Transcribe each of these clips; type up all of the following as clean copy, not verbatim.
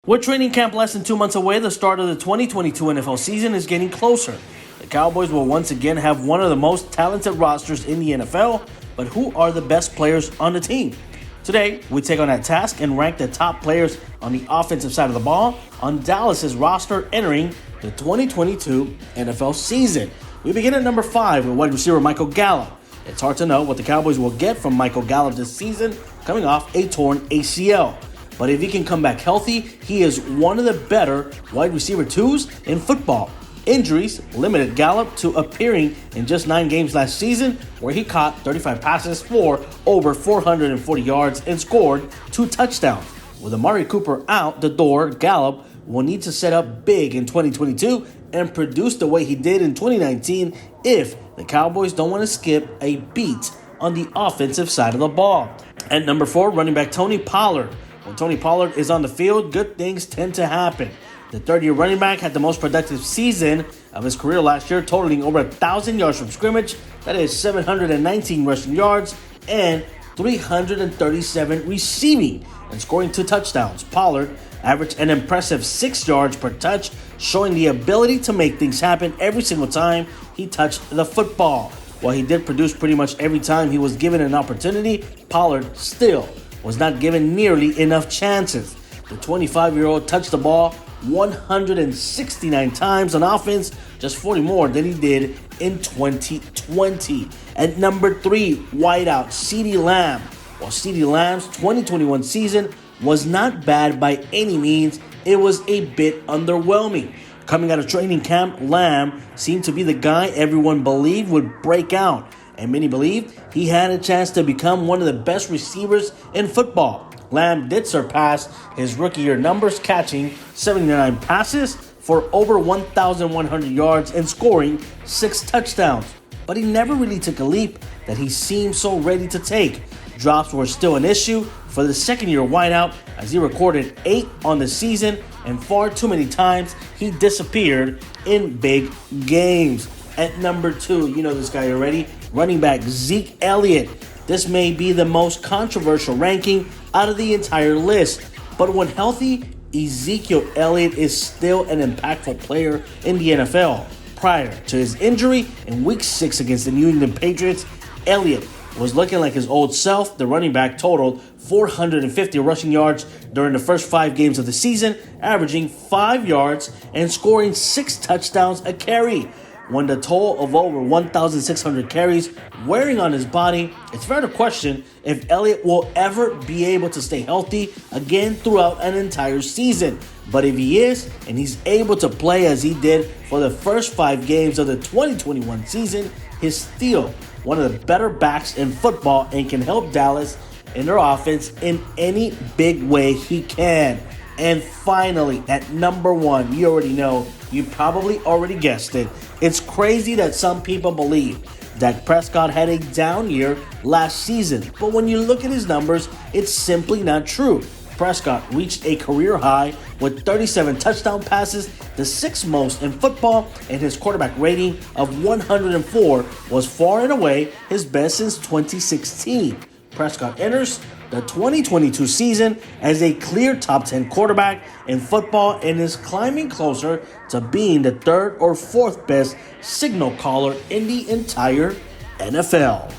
With training camp less than 2 months away, the start of the 2022 NFL season is getting closer. The Cowboys will once again have one of the most talented rosters in the NFL, but who are the best players on the team? Today, we take on that task and rank the top players on the offensive side of the ball on Dallas's roster entering the 2022 NFL season. We begin at number 5 with wide receiver Michael Gallup. It's hard to know what the Cowboys will get from Michael Gallup this season, coming off a torn ACL. But if he can come back healthy, he is one of the better wide receiver twos in football. Injuries limited Gallup to appearing in just 9 games last season, where he caught 35 passes for over 440 yards and scored 2 touchdowns. With Amari Cooper out the door, Gallup will need to set up big in 2022 and produce the way he did in 2019 if the Cowboys don't want to skip a beat on the offensive side of the ball. At number 4, running back Tony Pollard. When Tony Pollard is on the field, good things tend to happen. The third-year running back had the most productive season of his career last year, totaling over 1,000 yards from scrimmage. That is 719 rushing yards and 337 receiving and scoring 2 touchdowns. Pollard averaged an impressive 6 yards per touch, showing the ability to make things happen every single time he touched the football. While he did produce pretty much every time he was given an opportunity, Pollard still was not given nearly enough chances. The 25-year-old touched the ball 169 times on offense, just 40 more than he did in 2020. At number 3, wideout CeeDee Lamb. While CeeDee Lamb's 2021 season was not bad by any means, it was a bit underwhelming. Coming out of training camp, Lamb seemed to be the guy everyone believed would break out, and many believed he had a chance to become one of the best receivers in football. Lamb did surpass his rookie year numbers, catching 79 passes for over 1,100 yards and scoring 6 touchdowns. But he never really took a leap that he seemed so ready to take. Drops were still an issue for the second-year wideout, as he recorded 8 on the season, and far too many times he disappeared in big games. At number 2, you know this guy already, running back Zeke Elliott. This may be the most controversial ranking out of the entire list, but when healthy, Ezekiel Elliott is still an impactful player in the NFL. Prior to his injury in Week 6 against the New England Patriots, Elliott was looking like his old self. The running back totaled 450 rushing yards during the first 5 games of the season, averaging 5 yards and scoring 6 touchdowns a carry. When the toll of over 1,600 carries wearing on his body, it's fair to question if Elliott will ever be able to stay healthy again throughout an entire season. But if he is, and he's able to play as he did for the first 5 games of the 2021 season, he's still one of the better backs in football and can help Dallas in their offense in any big way he can. And finally, at number 1, you already know, you probably already guessed it. It's crazy that some people believe Dak Prescott had a down year last season, but when you look at his numbers, it's simply not true. Prescott reached a career high with 37 touchdown passes, the 6th most in football, and his quarterback rating of 104 was far and away his best since 2016. Prescott enters the 2022 season as a clear top 10 quarterback in football and is climbing closer to being the 3rd or 4th best signal caller in the entire NFL.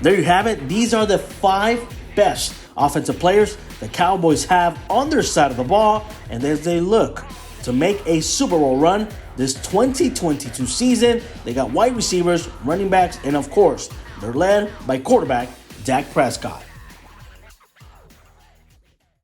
There you have it. These are the 5 best offensive players the Cowboys have on their side of the ball, and as they look to make a Super Bowl run this 2022 season, they got wide receivers, running backs, and of course, they're led by quarterback Dak Prescott.